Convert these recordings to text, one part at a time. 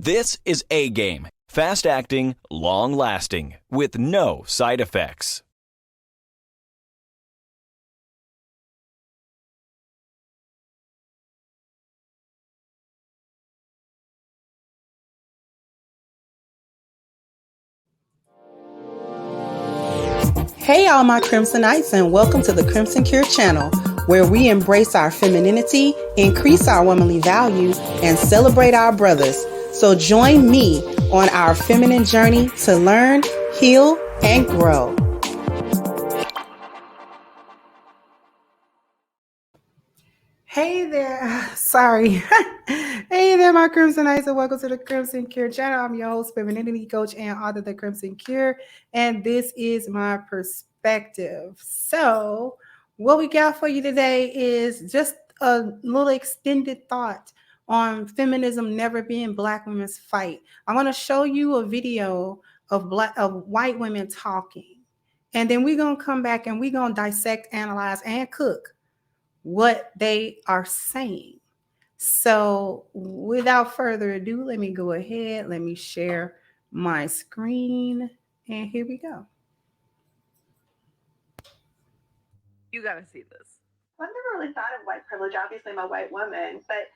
This is A-Game. Fast acting, long lasting, with no side effects. Hey all my Crimsonites, and welcome to the Crimson Cure channel, where we embrace our femininity, increase our womanly values, and celebrate our brothers. So join me on our feminine journey to learn, heal, and grow. Hey there, sorry. Hey there, my Crimsonites, and welcome to the Crimson Cure channel. I'm your host, femininity coach, and author of the Crimson Cure, and this is my perspective. So, what we got for you today is just a little extended thought on feminism never being Black women's fight. I want to show you a video of white women talking, and then we're gonna come back and we're gonna dissect, analyze, and cook what they are saying. So without further ado, let me go ahead. Let me share my screen. And here we go. You got to see this. I've never really thought of white privilege. Obviously, I'm a white woman. But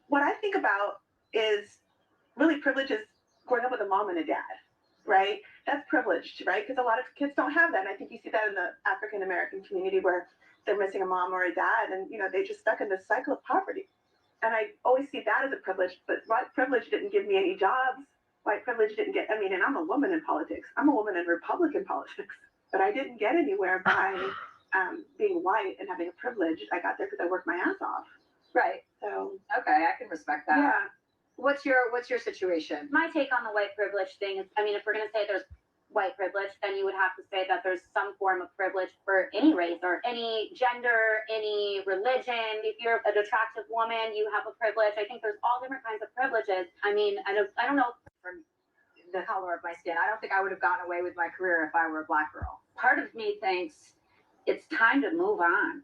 what I think about is really privilege is growing up with a mom and a dad, right? That's privileged, right? Because a lot of kids don't have that. And I think you see that in the African American community where they're missing a mom or a dad, and they're just stuck in this cycle of poverty. And I always see that as a privilege, but white privilege didn't give me any jobs. White privilege didn't get, and I'm a woman in politics. I'm a woman in Republican politics, but I didn't get anywhere by being white and having a privilege. I got there because I worked my ass off. Right. So okay, I can respect that. Yeah. What's your situation? My take on the white privilege thing is, if we're going to say there's white privilege, then you would have to say that there's some form of privilege for any race or any gender, any religion. If you're an attractive woman, you have a privilege. I think there's all different kinds of privileges. I don't know. From the color of my skin, I don't think I would have gotten away with my career if I were a Black girl. Part of me thinks it's time to move on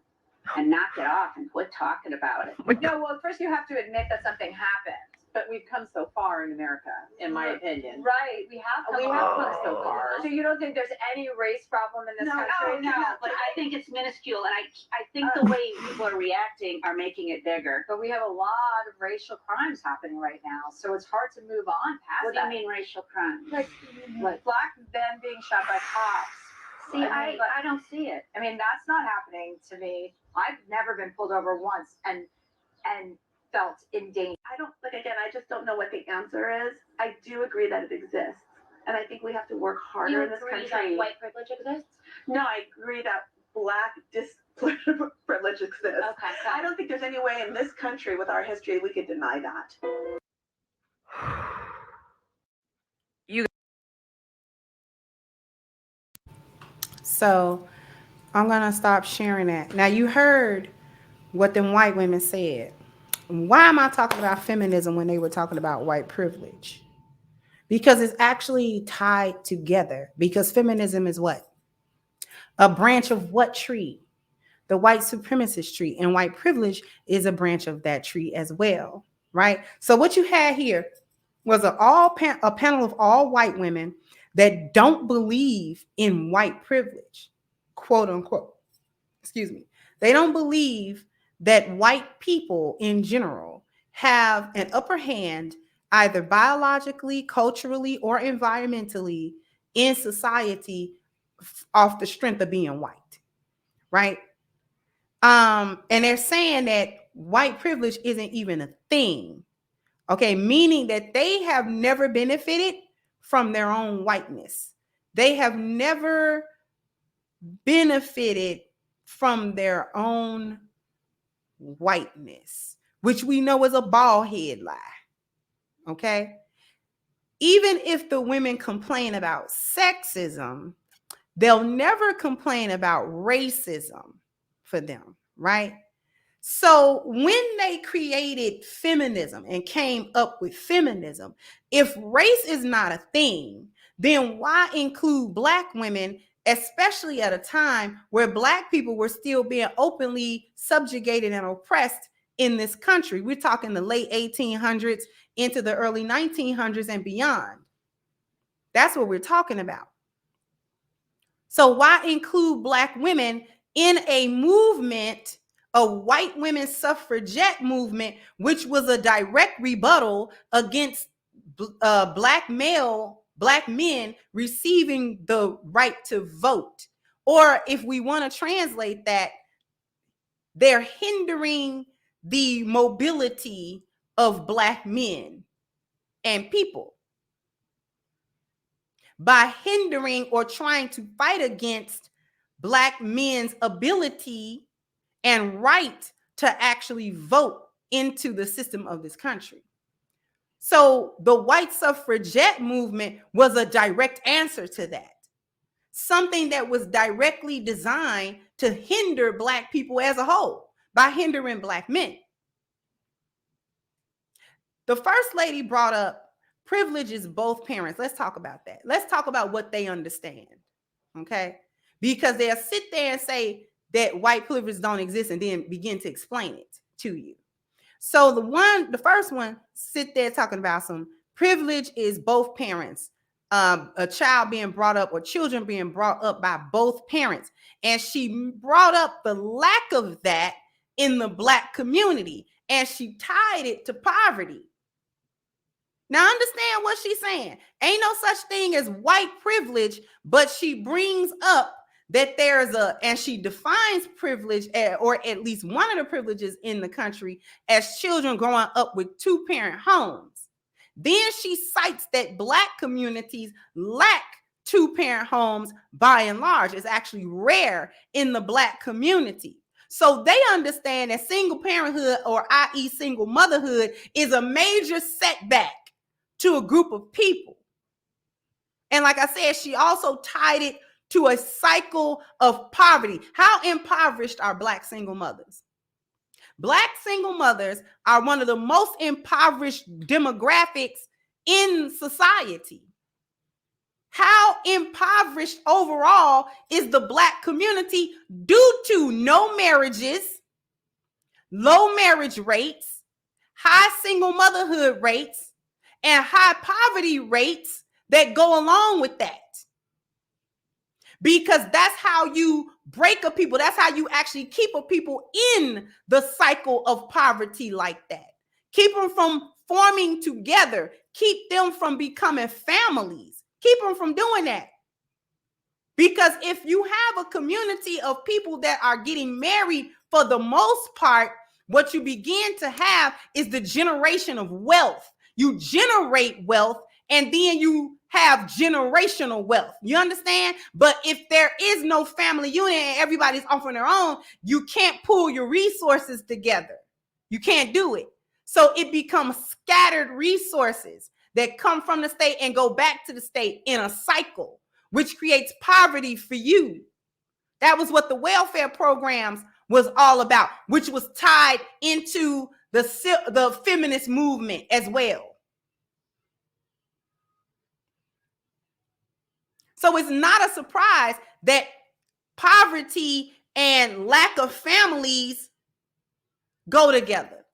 and knock it off and quit talking about it. No, well, first you have to admit that something happened. But we've come so far in America, in my opinion. Right, we have come so far. So you don't think there's any race problem in this country? No, but I think it's minuscule, and I think the way people are reacting are making it bigger. But we have a lot of racial crimes happening right now, so it's hard to move on past What do you mean racial crimes? Like Black men being shot by cops. See, I don't see it. That's not happening to me. I've never been pulled over once and felt in danger. I just don't know what the answer is. I do agree that it exists. And I think we have to work harder in this country. That white privilege exists? No, I agree that Black privilege exists. Okay. I don't think there's any way in this country with our history we could deny that. So I'm going to stop sharing that. Now, you heard what them white women said. Why am I talking about feminism when they were talking about white privilege? Because it's actually tied together. Because feminism is what? A branch of what tree? The white supremacist tree. And white privilege is a branch of that tree as well, right? So what you had here was a panel of all white women that don't believe in white privilege, quote unquote. Excuse me. They don't believe that white people in general have an upper hand either biologically, culturally, or environmentally in society off the strength of being white, right? And they're saying that white privilege isn't even a thing, okay? Meaning that they have never benefited from their own whiteness. They have never benefited from their own whiteness, which we know is a bald head lie. Okay. Even if the women complain about sexism, they'll never complain about racism for them, right? So when they created feminism and came up with feminism, if race is not a thing, then why include Black women, especially at a time where Black people were still being openly subjugated and oppressed in this country. We're talking the late 1800s into the early 1900s and beyond. That's what we're talking about. So why include Black women in a movement, a white women's suffragette movement, which was a direct rebuttal against Black men receiving the right to vote? Or if we want to translate that, they're hindering the mobility of Black men and people by hindering or trying to fight against Black men's ability and right to actually vote into the system of this country. So the white suffragette movement was a direct answer to that. Something that was directly designed to hinder Black people as a whole by hindering Black men. The First Lady brought up privilege is both parents. Let's talk about that. Let's talk about what they understand, okay? Because they'll sit there and say that white privilege don't exist and then begin to explain it to you. So the first one, sit there talking about some privilege is both parents. A child being brought up or children being brought up by both parents. And she brought up the lack of that in the Black community, and she tied it to poverty. Now understand what she's saying. Ain't no such thing as white privilege, but she brings up that and she defines privilege, or at least one of the privileges in the country, as children growing up with two-parent homes. Then she cites that Black communities lack two-parent homes by and large. It's actually rare in the Black community. So they understand that single parenthood, or i.e. single motherhood, is a major setback to a group of people. And like I said, she also tied it to a cycle of poverty. How impoverished are Black single mothers? Black single mothers are one of the most impoverished demographics in society. How impoverished overall is the Black community due to no marriages, low marriage rates, high single motherhood rates, and high poverty rates that go along with that? Because that's how you break a people. That's how you actually keep a people in the cycle of poverty like that. Keep them from forming together. Keep them from becoming families. Keep them from doing that. Because if you have a community of people that are getting married, for the most part, what you begin to have is the generation of wealth. You generate wealth, and then you have generational wealth. You understand? But if there is no family unit and everybody's off on their own, you can't pull your resources together. You can't do it. So it becomes scattered resources that come from the state and go back to the state in a cycle, which creates poverty for you. That was what the welfare programs was all about, which was tied into the feminist movement as well. So it's not a surprise that poverty and lack of families go together.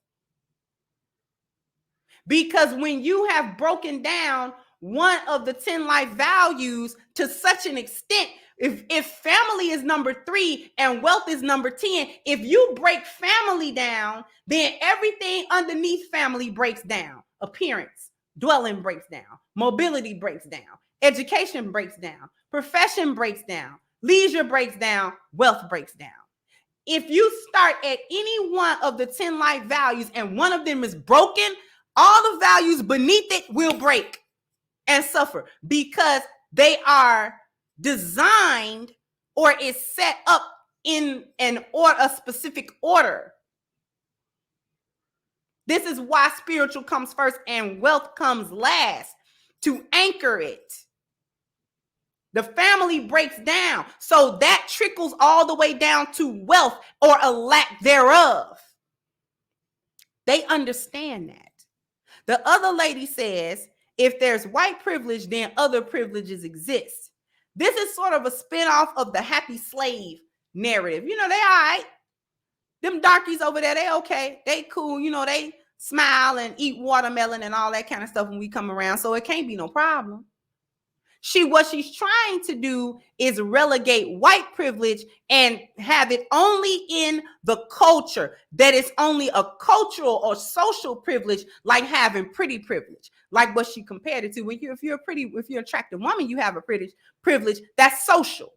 Because when you have broken down one of the 10 life values to such an extent, if family is number 3 and wealth is number 10, if you break family down, then everything underneath family breaks down. Appearance, dwelling breaks down, mobility breaks down, education breaks down, profession breaks down, leisure breaks down, wealth breaks down. If you start at any one of the 10 life values and one of them is broken, all the values beneath it will break and suffer, because they are designed or is set up in a specific order. This is why spiritual comes first and wealth comes last, to anchor it. The family breaks down, so that trickles all the way down to wealth or a lack thereof. They understand that. The other lady says, if there's white privilege, then other privileges exist. This is sort of a spinoff of the happy slave narrative. You know, they all right. Them darkies over there, they okay. They cool. You know, they smile and eat watermelon and all that kind of stuff when we come around. So it can't be no problem. What she's trying to do is relegate white privilege and have it only in the culture, that it's only a cultural or social privilege, like having pretty privilege, like what she compared it to. If you're an attractive woman, you have a pretty privilege. That's social,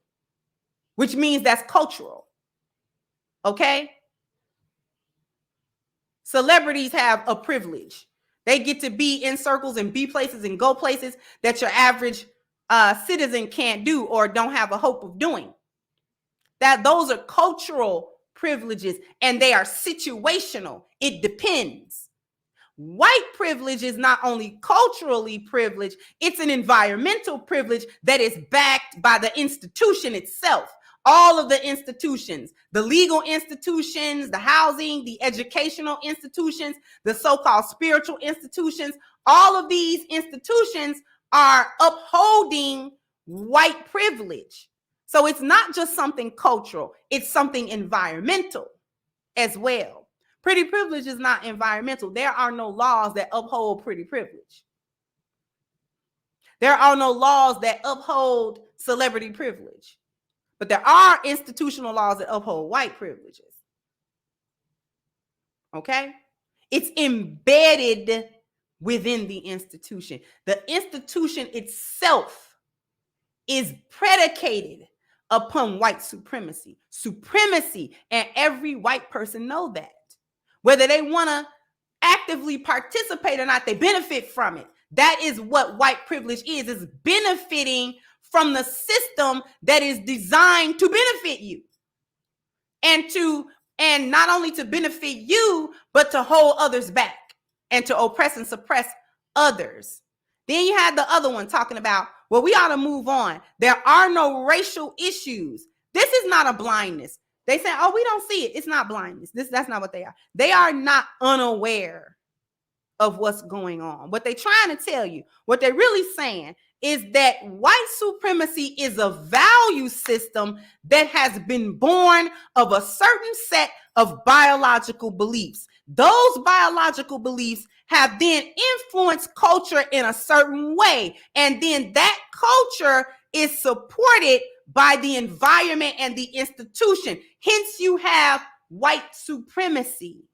which means that's cultural. Okay? Celebrities have a privilege. They get to be in circles and be places and go places that your average citizen can't do or don't have a hope of doing. Those are cultural privileges, and they are situational. It depends. White privilege is not only culturally privileged, it's an environmental privilege that is backed by the institution itself. All of the institutions, the legal institutions, the housing, the educational institutions, the so-called spiritual institutions, all of these institutions are upholding white privilege. So it's not just something cultural, it's something environmental as well. Pretty privilege is not environmental. There are no laws that uphold pretty privilege. There are no laws that uphold celebrity privilege. But there are institutional laws that uphold white privileges. Okay? It's embedded within the institution. The institution itself is predicated upon white supremacy. Supremacy, and every white person know that. Whether they want to actively participate or not, they benefit from it. That is what white privilege is benefiting from the system that is designed to benefit you. And not only to benefit you, but to hold others back and to oppress and suppress others. Then you had the other one talking about, well, we ought to move on. There are no racial issues. This is not a blindness. They say, oh, we don't see it. It's not blindness. That's not what they are. They are not unaware of what's going on. What they're trying to tell you, what they're really saying is that white supremacy is a value system that has been born of a certain set of biological beliefs. Those biological beliefs have then influenced culture in a certain way. And then that culture is supported by the environment and the institution. Hence, you have white supremacy.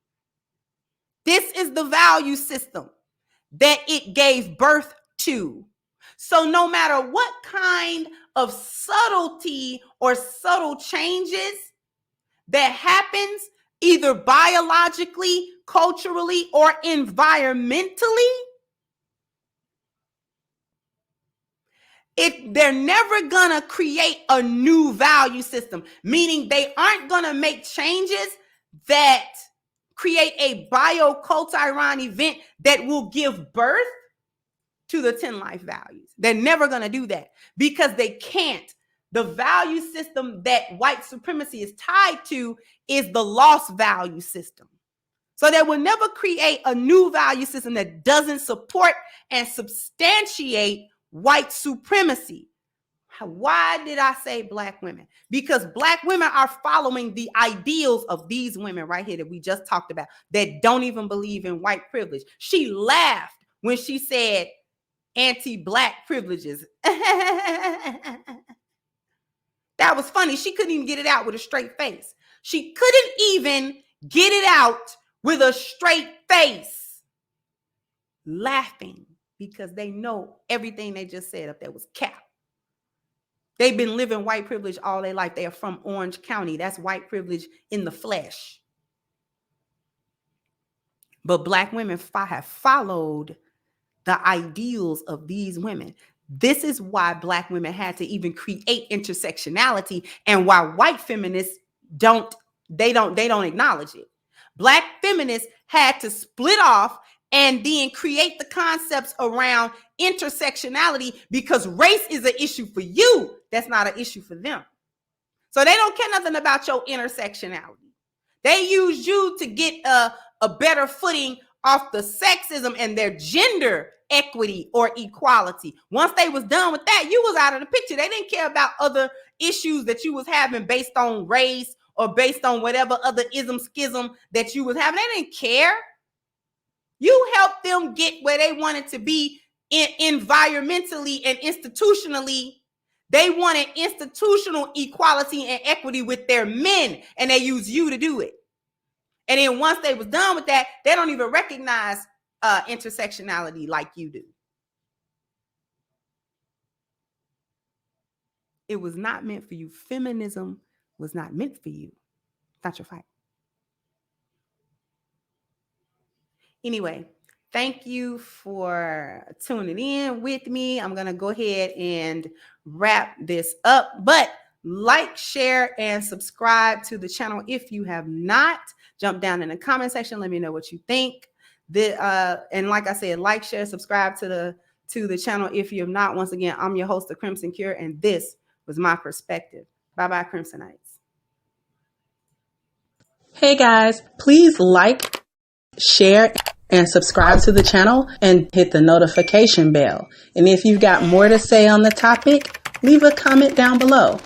This is the value system that it gave birth to. So no matter what kind of subtlety or subtle changes that happens, either biologically, culturally, or environmentally, they're never gonna create a new value system, meaning they aren't gonna make changes that create a bioculturon event that will give birth to the 10 life values. They're never going to do that because they can't. The value system that white supremacy is tied to is the lost value system. So they will never create a new value system that doesn't support and substantiate white supremacy. Why did I say black women? Because black women are following the ideals of these women right here that we just talked about that don't even believe in white privilege. She laughed when she said anti-black privileges. That was funny. She couldn't even get it out with a straight face. She couldn't even get it out with a straight face. Laughing because they know everything they just said up there was cap. They've been living white privilege all their life. They are from Orange County. That's white privilege in the flesh. But black women have followed the ideals of these women. This is why black women had to even create intersectionality, and why white feminists don't acknowledge it. Black feminists had to split off and then create the concepts around intersectionality because race is an issue for you. That's not an issue for them. So they don't care nothing about your intersectionality. They use you to get a better footing off the sexism and their gender equity or equality. Once they was done with that, you was out of the picture. They didn't care about other issues that you was having based on race or based on whatever other schism that you was having. They didn't care. You helped them get where they wanted to be environmentally and institutionally. They wanted institutional equality and equity with their men, and they used you to do it. And then once they was done with that, they don't even recognize intersectionality like you do. It was not meant for you. Feminism was not meant for you. Not your fight. Anyway, thank you for tuning in with me. I'm going to go ahead and wrap this up. But like, share, and subscribe to the channel if you have not. Jump down in the comment section. Let me know what you think. And like I said, like, share, subscribe to the channel if you have not. Once again, I'm your host, The Crimson Cure, and this was my perspective. Bye-bye, Crimsonites. Hey guys, please like, share, and subscribe to the channel and hit the notification bell. And if you've got more to say on the topic, leave a comment down below.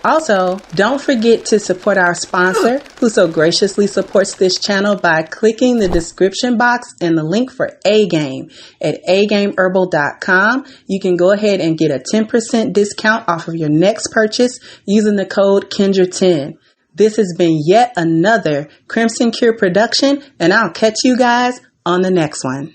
Also, don't forget to support our sponsor, who so graciously supports this channel by clicking the description box and the link for A-Game at agameherbal.com. You can go ahead and get a 10% discount off of your next purchase using the code Kendra10. This has been yet another Crimson Cure production, and I'll catch you guys on the next one.